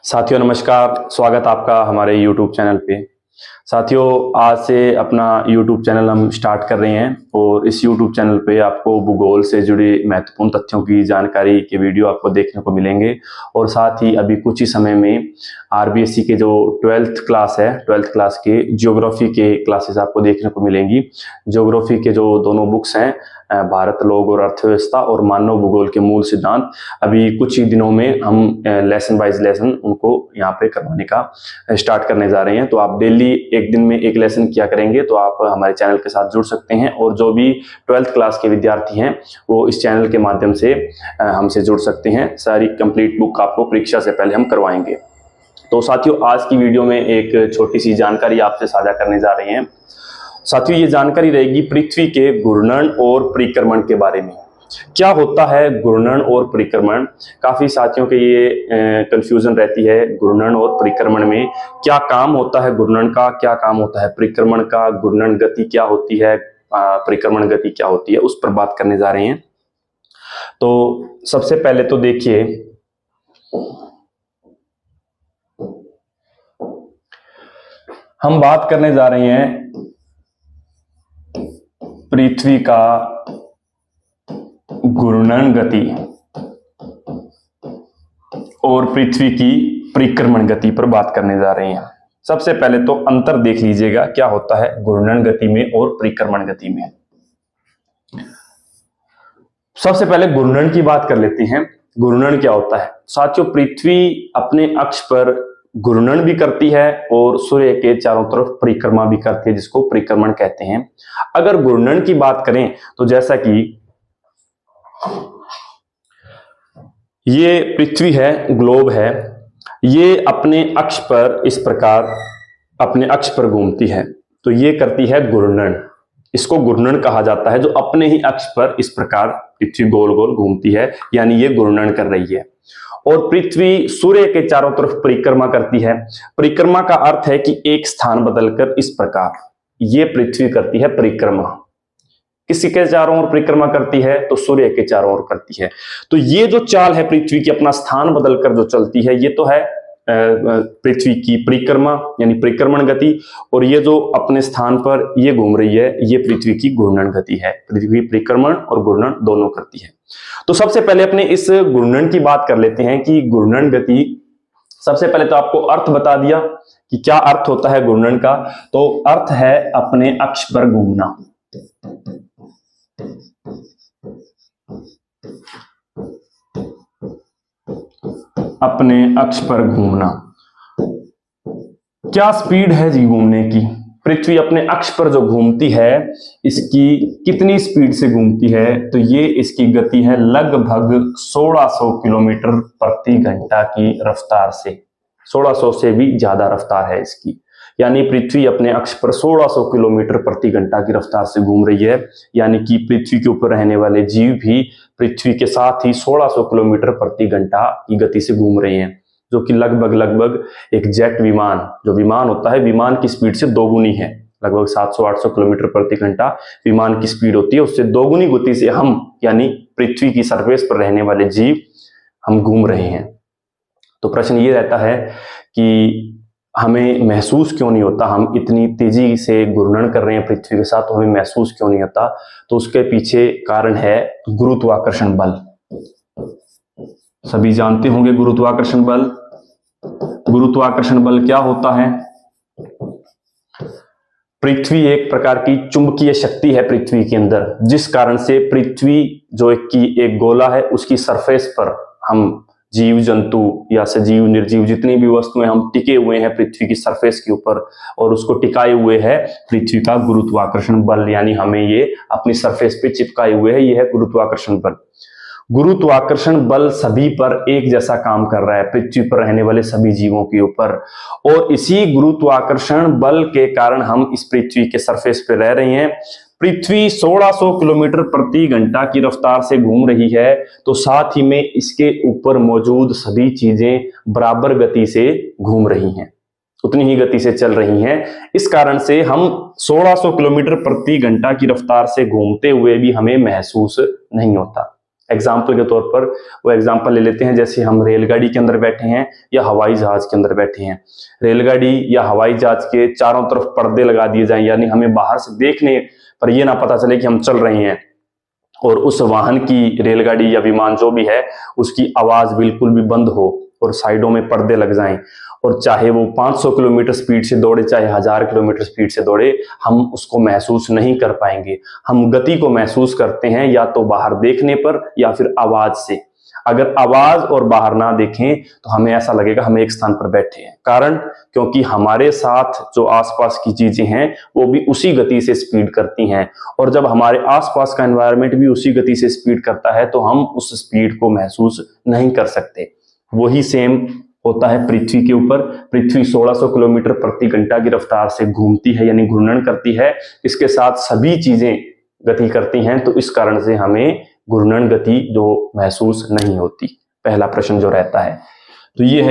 साथियों नमस्कार, स्वागत आपका हमारे YouTube चैनल पे। साथियों आज से अपना YouTube चैनल हम स्टार्ट कर रहे हैं और इस YouTube चैनल पे आपको भूगोल से जुड़े महत्वपूर्ण तथ्यों की जानकारी के वीडियो आपको देखने को मिलेंगे और साथ ही अभी कुछ ही समय में RBSC के जो 12th क्लास है, 12th क्लास के ज्योग्राफी के क्लासेस आपको देखने को मिलेंगी। ज्योग्राफी के जो दोनों बुक्स हैं, भारत लोग और अर्थव्यवस्था और मानव भूगोल के मूल सिद्धांत, अभी कुछ ही दिनों में हम लेसन वाइज लेसन उनको यहाँ पे करवाने का स्टार्ट करने जा रहे हैं। तो आप डेली एक दिन में एक लेसन किया करेंगे तो आप हमारे चैनल के साथ जुड़ सकते हैं और जो भी 12th क्लास के विद्यार्थी हैं वो इस चैनल के माध्यम से हमसे जुड़ सकते हैं। सारी कंप्लीट बुक आपको परीक्षा से पहले हम करवाएंगे। तो साथियों आज की वीडियो में एक छोटी सी जानकारी आपसे साझा करने जा रहे हैं। साथियों ये जानकारी रहेगी पृथ्वी के घूर्णन और परिक्रमण के बारे में। क्या होता है घूर्णन और परिक्रमण? काफी साथियों के ये कंफ्यूजन रहती है घूर्णन और परिक्रमण में क्या काम होता है, घूर्णन का क्या काम होता है, परिक्रमण का, घूर्णन गति क्या होती है, परिक्रमण गति क्या होती है, उस पर बात करने जा रहे हैं। तो सबसे पहले तो देखिए हम बात करने जा रहे हैं पृथ्वी का घूर्णन गति और पृथ्वी की परिक्रमण गति पर बात करने जा रहे हैं। सबसे पहले तो अंतर देख लीजिएगा क्या होता है घूर्णन गति में और परिक्रमण गति में। सबसे पहले घूर्णन की बात कर लेते हैं। घूर्णन क्या होता है? साथियों पृथ्वी अपने अक्ष पर घूर्णन भी करती है और सूर्य के चारों तरफ परिक्रमा भी करती है, जिसको परिक्रमण कहते हैं। अगर घूर्णन की बात करें तो जैसा कि ये पृथ्वी है, ग्लोब है, ये अपने अक्ष पर इस प्रकार अपने अक्ष पर घूमती है तो ये करती है घूर्णन। इसको घूर्णन कहा जाता है। जो अपने ही अक्ष पर इस प्रकार पृथ्वी गोल गोल घूमती है यानी ये घूर्णन कर रही है। और पृथ्वी सूर्य के चारों तरफ परिक्रमा करती है। परिक्रमा का अर्थ है कि एक स्थान बदलकर इस प्रकार ये पृथ्वी करती है परिक्रमा। किसी के चारों ओर परिक्रमा करती है तो सूर्य के चारों ओर करती है। तो ये जो चाल है पृथ्वी की अपना स्थान बदलकर जो चलती है ये तो है पृथ्वी की परिक्रमा यानी परिक्रमण गति, और ये जो अपने स्थान पर ये घूम रही है ये पृथ्वी की घूर्णन गति है। पृथ्वी परिक्रमण और घूर्णन दोनों करती है। तो सबसे पहले अपने इस घूर्णन की बात कर लेते हैं कि घूर्णन गति, सबसे पहले तो आपको अर्थ बता दिया कि क्या अर्थ होता है घूर्णन का। तो अर्थ है अपने अक्ष पर घूमना। अपने अक्ष पर घूमना। क्या स्पीड है जी घूमने की? पृथ्वी अपने अक्ष पर जो घूमती है इसकी कितनी स्पीड से घूमती है? तो ये इसकी गति है लगभग 1600 किलोमीटर प्रति घंटा की रफ्तार से। 1600 से भी ज्यादा रफ्तार है इसकी, यानी पृथ्वी अपने अक्ष पर 1600 किलोमीटर प्रति घंटा की रफ्तार से घूम रही है। यानी कि पृथ्वी के ऊपर रहने वाले जीव भी पृथ्वी के साथ ही 1600 किलोमीटर प्रति घंटा की गति से घूम रहे हैं, जो कि लगभग एक जेट विमान, जो विमान होता है, विमान की स्पीड से दोगुनी है। लगभग 700-800 किलोमीटर प्रति घंटा विमान की स्पीड होती है, उससे दोगुनी गति से हम यानी पृथ्वी की सरफेस पर रहने वाले जीव हम घूम रहे हैं। तो प्रश्न ये रहता है कि हमें महसूस क्यों नहीं होता, हम इतनी तेजी से घूर्णन कर रहे हैं पृथ्वी के साथ, तो हमें महसूस क्यों नहीं होता? तो उसके पीछे कारण है गुरुत्वाकर्षण बल। सभी जानते होंगे गुरुत्वाकर्षण बल। गुरुत्वाकर्षण बल क्या होता है? पृथ्वी एक प्रकार की चुंबकीय शक्ति है पृथ्वी के अंदर, जिस कारण से पृथ्वी जो एक गोला है उसकी सरफेस पर हम जीव जंतु या सजीव निर्जीव जितनी भी वस्तुएं हम टिके हुए हैं पृथ्वी की सरफेस के ऊपर, और उसको टिकाए हुए है पृथ्वी का गुरुत्वाकर्षण बल, यानी हमें ये अपनी सरफेस पे चिपकाए हुए है, ये है गुरुत्वाकर्षण बल। गुरुत्वाकर्षण बल सभी पर एक जैसा काम कर रहा है, पृथ्वी पर रहने वाले सभी जीवों के ऊपर, और इसी गुरुत्वाकर्षण बल के कारण हम इस पृथ्वी के सरफेस पे रह रहे हैं। पृथ्वी 1600 किलोमीटर प्रति घंटा की रफ्तार से घूम रही है, तो साथ ही में इसके ऊपर मौजूद सभी चीजें बराबर गति से घूम रही हैं, उतनी ही गति से चल रही हैं। इस कारण से हम 1600 किलोमीटर प्रति घंटा की रफ्तार से घूमते हुए भी हमें महसूस नहीं होता। एग्जाम्पल के तौर पर वो एग्जाम्पल ले लेते हैं, जैसे हम रेलगाड़ी के अंदर बैठे हैं या हवाई जहाज के अंदर बैठे हैं। रेलगाड़ी या हवाई जहाज के चारों तरफ पर्दे लगा दिए जाएं, यानी हमें बाहर से देखने पर यह ना पता चले कि हम चल रहे हैं, और उस वाहन की, रेलगाड़ी या विमान जो भी है, उसकी आवाज बिल्कुल भी बंद हो और साइडों में पर्दे लग जाएं, और चाहे वो 500 किलोमीटर स्पीड से दौड़े, चाहे 1000 किलोमीटर स्पीड से दौड़े, हम उसको महसूस नहीं कर पाएंगे। हम गति को महसूस करते हैं या तो बाहर देखने पर या फिर आवाज से। अगर आवाज और बाहर ना देखें तो हमें ऐसा लगेगा हम एक स्थान पर बैठे हैं। कारण, क्योंकि हमारे साथ जो आसपास की चीजें हैं वो भी उसी गति से स्पीड करती हैं, और जब हमारे आसपास का एनवायरनमेंट भी उसी गति से स्पीड करता है तो हम उस स्पीड को महसूस नहीं कर सकते। वही सेम होता है पृथ्वी के ऊपर। पृथ्वी 1600 किलोमीटर प्रति घंटा की रफ्तार से घूमती है, यानी घूर्णन करती है। इसके साथ सभी चीजें गति करती हैं, तो इस कारण से हमें घूर्णन गति जो महसूस नहीं होती। पहला प्रश्न जो रहता है, तो ये है